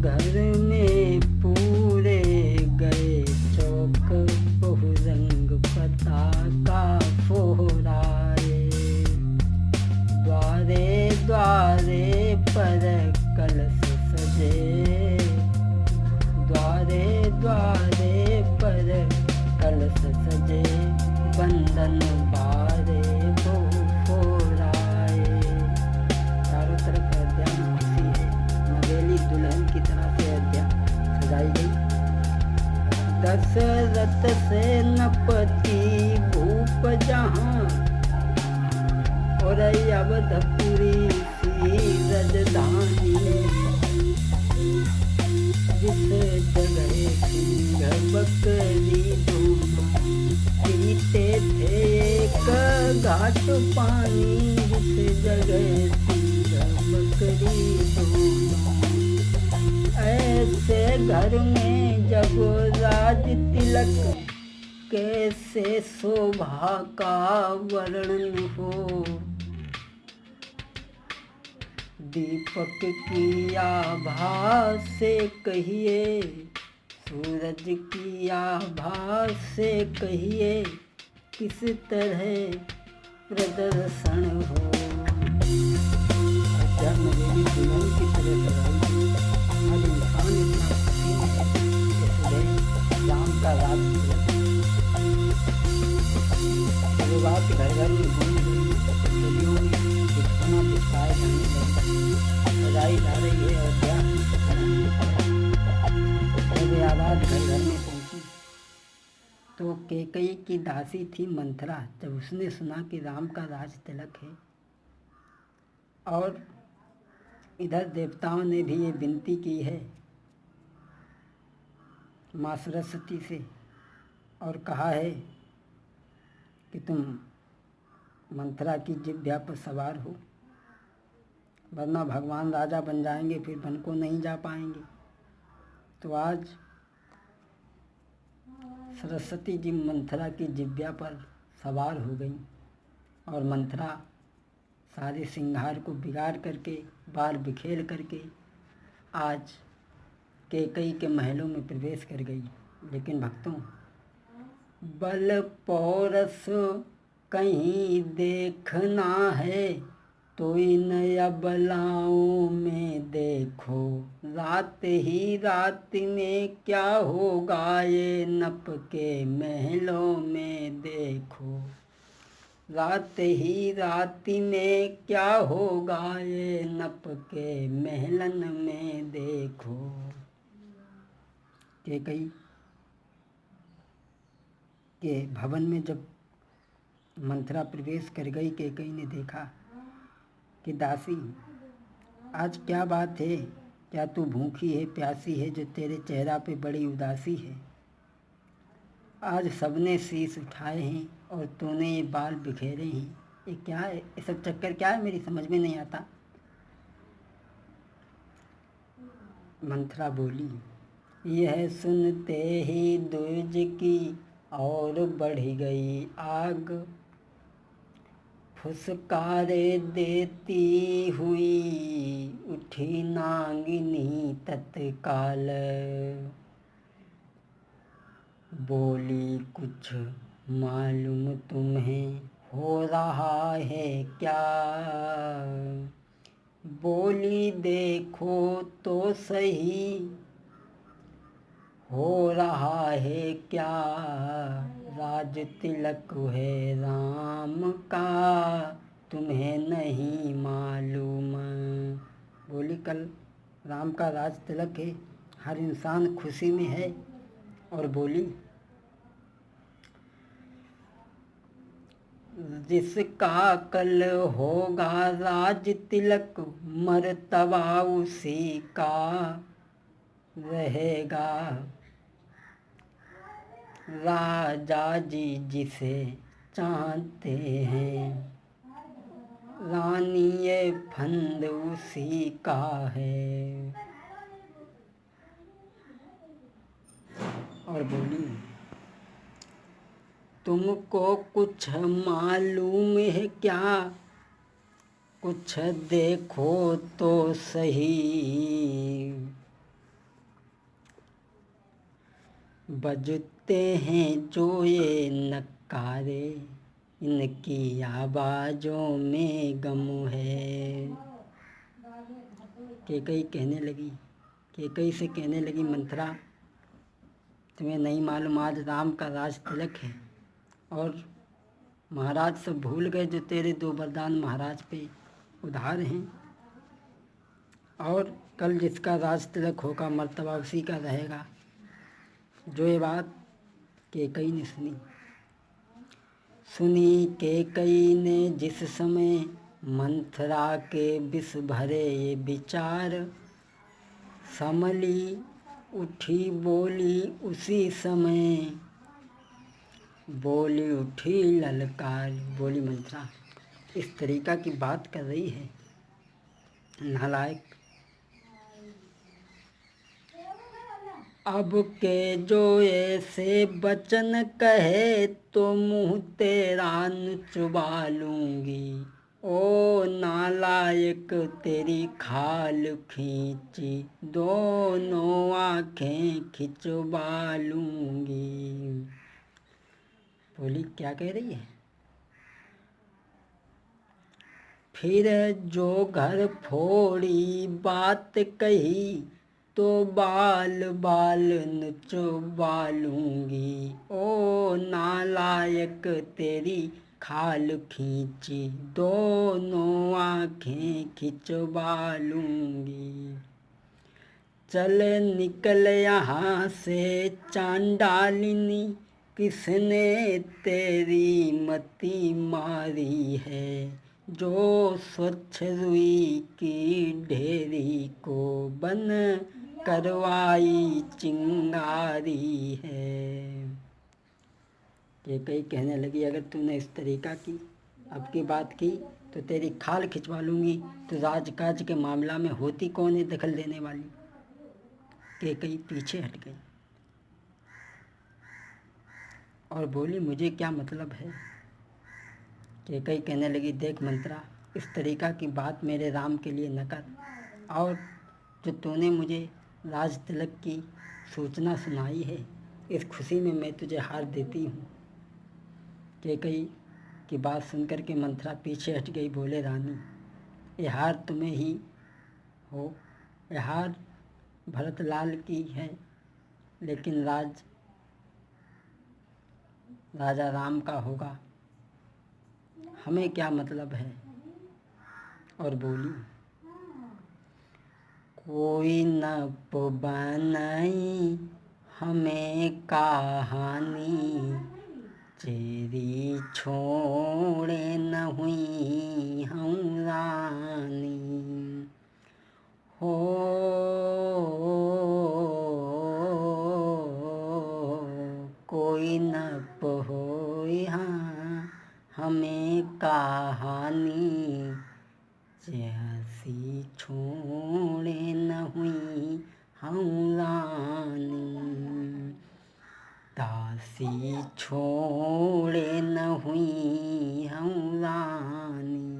घर में पूरे गए चौक, बहुरंग पताका फहराए। द्वारे द्वारे पर कलश सजे, द्वारे द्वारे पर कलश सजे, बंधन बारे वो फोराए। चारों तरफ अयोध्या में खुशी है, नवेली दुल्हन की तरह से अयोध्या सजाई गई। दशरथ सेनापति भूप जहाँ, और अवधपुरी सी राजधानी। जिस जगह सिंह बकरी दोनों पीते थे एक घाट पानी, जिस जगह सिंह बकरी दोनों। ऐसे घर में जब राज तिलक, कैसे शोभा का वर्णन हो। दीपक की आभा से कहिए, सूरज की आभा से कहिए, किस तरह प्रदर्शन हो। अयोध्या में देवी दुल्हन की तरह सजाई, हर इंसान इतना खुशी में कि सुबह राम का राज बात घर घर में घूम गई, गलियों में बिछौना बिछाए जाने लगे, सजाई जा रही है अयोध्या। जब आवाज घर घर में पहुंची तो कैकई की दासी थी मंथरा, जब उसने सुना कि राम का राज तिलक है, और इधर देवताओं ने भी ये विनती की है माँ सरस्वती से, और कहा है कि तुम मंथरा की जिह्वा पर सवार हो, वरना भगवान राजा बन जाएंगे, फिर वन को नहीं जा पाएंगे। तो आज सरस्वती जी मंथरा की जिह्वा पर सवार हो गई, और मंथरा सारे श्रृंगार को बिगाड़ करके, बाल बिखेर करके आज कैकई के महलों में प्रवेश कर गई। लेकिन भक्तों, बल पौरस कहीं देखना है, तो इन अबलाओं में देखो। रात ही रात में क्या होगा, ये नप के महलों में देखो। रात ही रात में क्या होगा, ये नप के महलन में देखो। कैकई के भवन में जब मंथरा प्रवेश कर गई, कैकई ने देखा कि दासी, आज क्या बात है, क्या तू भूखी है, प्यासी है, जो तेरे चेहरा पे बड़ी उदासी है। आज सबने शीश उठाए हैं और तूने ये बाल बिखेरे हैं, ये क्या है, ये सब चक्कर क्या है, मेरी समझ में नहीं आता। मंथरा बोली, यह सुनते ही द्विज की और बढ़ गई आग, फुसकारे देती हुई उठी नागिनी तत्काल। बोली, कुछ मालूम तुम्हें हो रहा है क्या। बोली, देखो तो सही हो रहा है क्या। राज तिलक है राम का, तुम्हें नहीं मालूम। बोली, कल राम का राज तिलक है, हर इंसान खुशी में है। और बोली, जिसका कल होगा राज तिलक, मर्तबा उसी का रहेगा। राजा जी जिसे चाहते हैं, रानी ये फंद उसी का है। और बोली, तुमको कुछ मालूम है क्या, कुछ देखो तो सही। बजते हैं जो ये नक्कारे, इनकी आवाज़ों में गम है। केकई कहने लगी, केकई से कहने लगी, मंथरा तुम्हें नहीं मालूम आज राम का राज तिलक है और महाराज सब भूल गए जो तेरे 2 वरदान महाराज पे उधार हैं, और कल जिसका राज तिलक होगा मर्तबा उसी का रहेगा। जो ये बात केकई ने सुनी केकई ने जिस समय मंथरा के विष भरे ये विचार, समली उठी बोली उसी समय, बोली उठी ललकार। बोली मंथरा इस तरीका की बात कर रही है नालायक। अब के जो ऐसे बचन कहे तो मुँह तेरा चुबा लूँगी, ओ नालायक तेरी खाल खींची दोनों आँखें खिंचवा लूँगी। बोली क्या कह रही है? फिर जो घर फोड़ी बात कही तो बाल बाल नुचवा लूँगी, ओ नालायक तेरी खाल खींची दोनों आँखें खिंचवा लूँगी। चल निकल यहाँ से चांडालिनी, किसने तेरी मति मारी है, जो स्वच्छ रुई की ढेरी को बन करवाई चिंगारी है। केकई कहने लगी अगर तूने इस तरीका की अब की बात की तो तेरी खाल खिंचवा लूँगी। तो राजकाज के मामला में होती कौन है दखल देने वाली? केकई पीछे हट गई और बोली मुझे क्या मतलब है। केकई कहने लगी देख मंत्रा इस तरीका की बात मेरे राम के लिए न कर, और जो तूने मुझे राज तिलक की सूचना सुनाई है इस खुशी में मैं तुझे हार देती हूँ। केकई की बात सुनकर के मंथरा पीछे हट गई। बोले रानी ये हार तुम्हें ही हो, ये हार भरतलाल की है, लेकिन राजा राम का होगा, हमें क्या मतलब है। और बोली कोई न बनाई हमें कहानी, चेरी छोड़े न हुई हम रानी, हो कोई न पहोई हाँ हमें कहानी, जैसी छोड़े न हुई हम रानी, दासी छोड़े न हुई हम रानी।